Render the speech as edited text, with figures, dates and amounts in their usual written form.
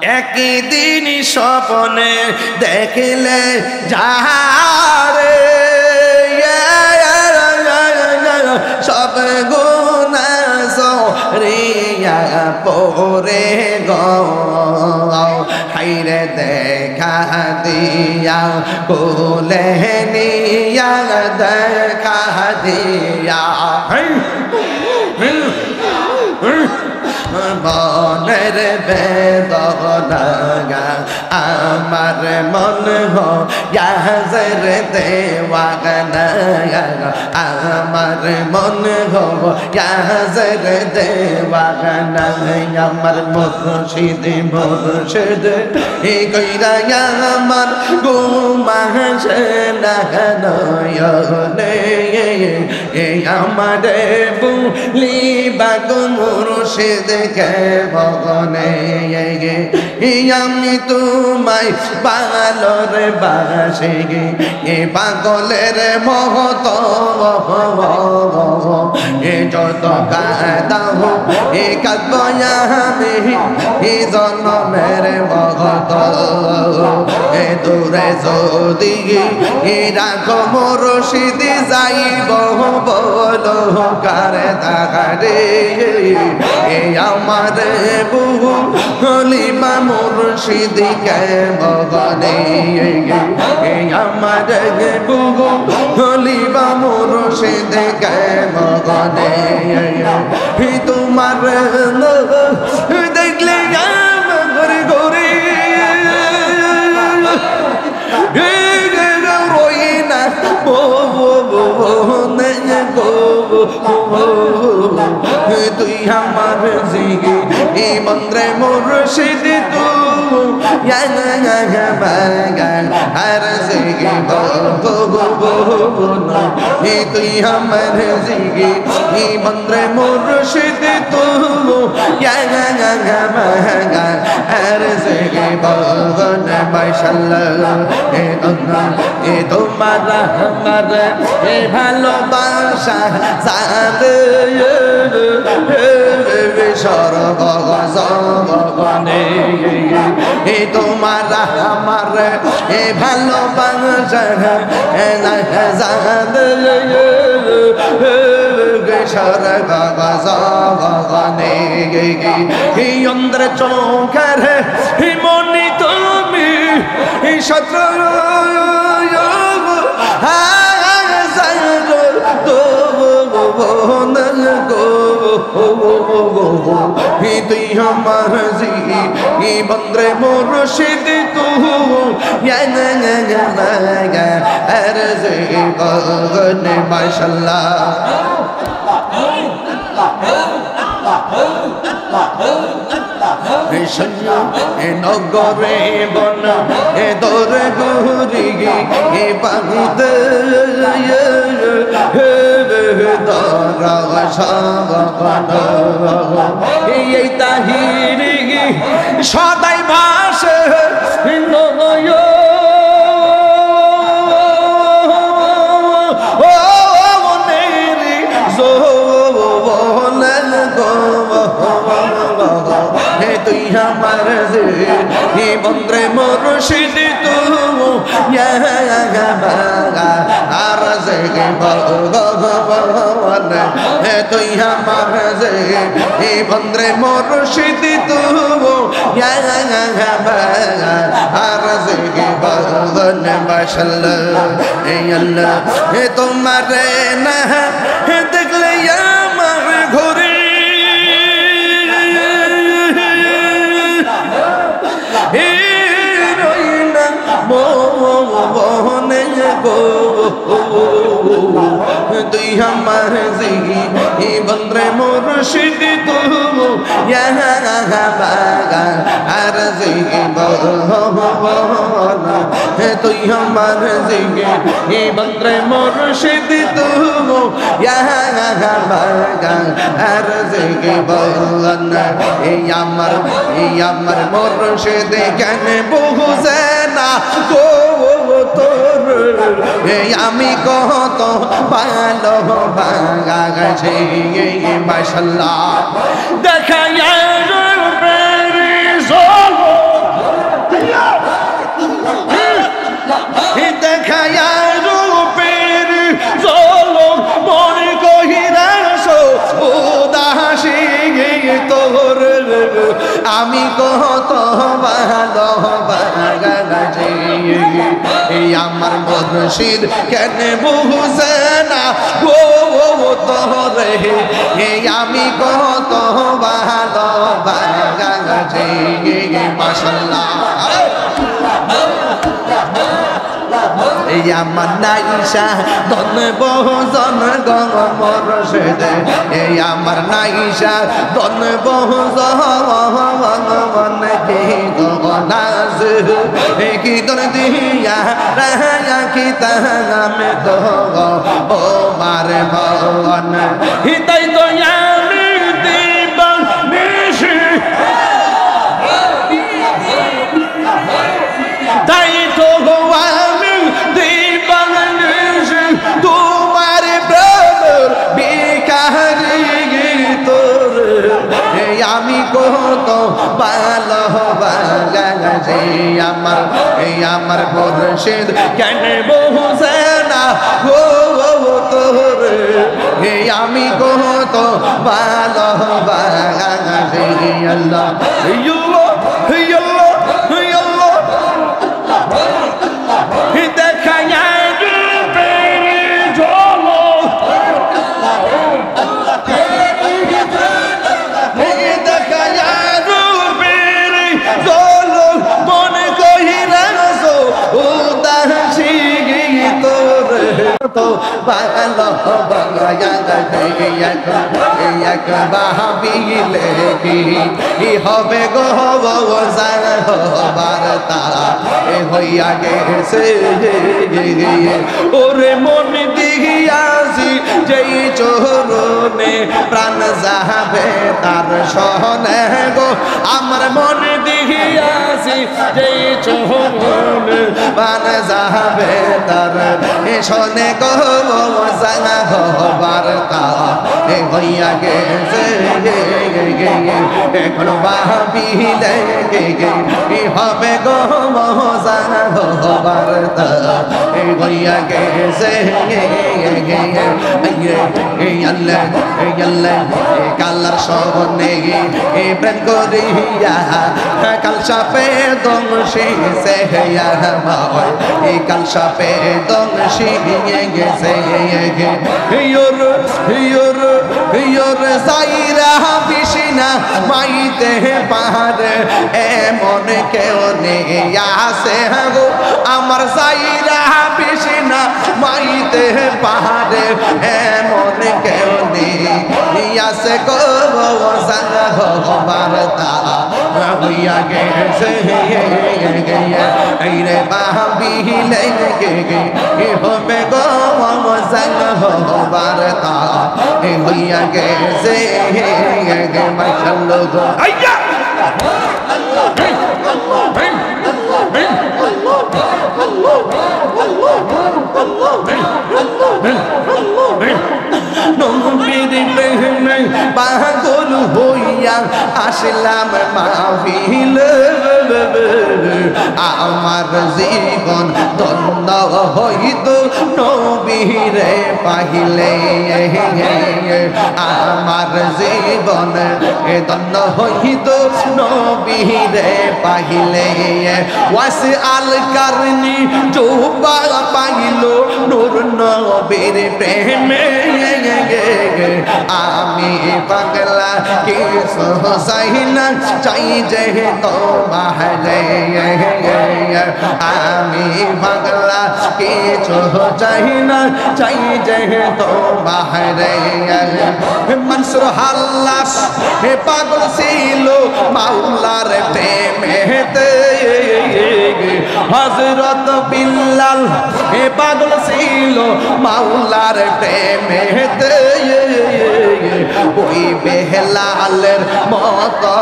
একদিন স্বপ্নে দেখলে যাহারে সব গুনাহ সরিয়া পরে গো হায়রে দেখা দিয়া কোলে নিয়া দেখা দিয়া মনের বেদনা আমার মন হো ইয়াজের দেওয়ানা আমার মন হো ইয়াজের দেওয়ানা আমার মুর্শিদ মুর্শিদ এই কইরা আমার ঘুমাসে না নয়নে এই আমার বুলিবা গো মুর্শিদ কে ভগনে আমি তোমায় পাগলের বাসে গে এ পাগলের মহত এ যত কাদাহ এ কাদবয়ামি এ জন্মের মহত এ দূরে যদি এ রাখো মুর্শিদ যাইব বলো কারে তাহারে এ আমার বহু হলিমা মুর্শিদ কে ভগনে এ আমার বহু হলিমা মুর্শিদ কে ভগনে তোমার দেখলে আমার ঘরে রই না তুই আমার জিগে এই মন্ত্রে মুর্শিদ তু আর জিগে তুই আমার জিগে এই মন্ত্রে মুর্শিদ তু আর জিগে বগন মাশাআল্লাহ এ তোমার আমার এ ভালোবাসা জাদ সর্বগনে এ তোমার আমার এ ভালোবাসা জাদ সর্বগনে এই অন্ধ্র চৌকার মনি তুমি সত্র তুই আমার জি বন্দ্রে মুর্শিদ তু আর জি বগনে মাশাআল্লাহ নগরে বন এ দর গুরি এ বাহুদ এই তাহিরি সদাই ভাসে নয় তুই আমার হে বন্দ্রে মুর্শিদ তু আর জগে ভগবান হে তুই আমার হে বন্দ্রে মুর্শিদ তু আর জগে ভগবান মাশাআল্লাহ হে আল্লাহ হে তোমার না দেখলে আমার ঘরে তুই আমার জিগি বন্দ্রে মুর্শিদ তু আর জিগি তুই আমার জিগি বন্দ্রে মুর্শিদ তু আর জিগি বলন আমার মুর্শিদ কেন বুঝে না গো তোর আমি কত ভালো বাগাছি মাশাআল্লাহ দেখা আমি কত ভালোবাসি এই আমার মুর্শিদ কেন বুঝে না গো তোরে এই আমি কত ভালোবাসি মাশাআল্লাহ এই আমার নাইশা ধন বহুজন গমরশেদ এই আমার নাইশা ধন বহুজন কি গনাজ এই কি দন দিয়া রায়া কি তামে তো ও মারে ভগবান হিতাই তো আমি দিবান নিশি তাই তো আমি তোমার ব্রহ্মর বিকারি তোর আমি কত ভালোবাসি আমার মুর্শিদ কেন বুঝে না গো তোর আমি কত ভালোবাসি আল্লাহ তো ভালো ভাবিলে কি হবে গো বার্তা হইয়া গেছে ওরে মন দিয়াছি যেই চরণে প্রাণ যাবে তার সহনে গো আমার মন দিয়াছি যেই চরণে প্রাণ যাবে তার শোনে গো জানা বার্তা হইয়া গেছে এখন ভাবিলে হবে গো জানা বার্তা হইয়া গেছে কালার সনে প্রেম করিয়া কাল সাপে দংশি সে কাল সাপে দংশি গেছে সাইরা বিশিনা মাইতে পারে এমন কেউ নেই আসে গো আমার সাইরা বিশিনা মাইতে পারে এমন কেউ নেই আসে গো বার্তা হইয়া গেছে রে ভাবিলে হবে গো বার্তা হইয়া গেছে মাশাআল্লাহ গো আইয়া পাগল হইয়া আসলাম মাহফিল আমার জীবন ধন্য হইত নবীরে পাইলে আমার জীবন ধন্য হইত নবীরে পাইলে ওয়াস আল কারনি জোবা পাইল নূর নবীর প্রেমে আমি পাগলা কিছু চাই না চাই যে তোমারে আমি পাগলা কিছু চাই না চাই যে তোমারে মনসুর হাল্লাস পাগল ছিল মাওলার প্রেমেতে হযরত বিল্লাল পাগল ছিল মাওলার প্রেমেতে ওই বেলালের মতো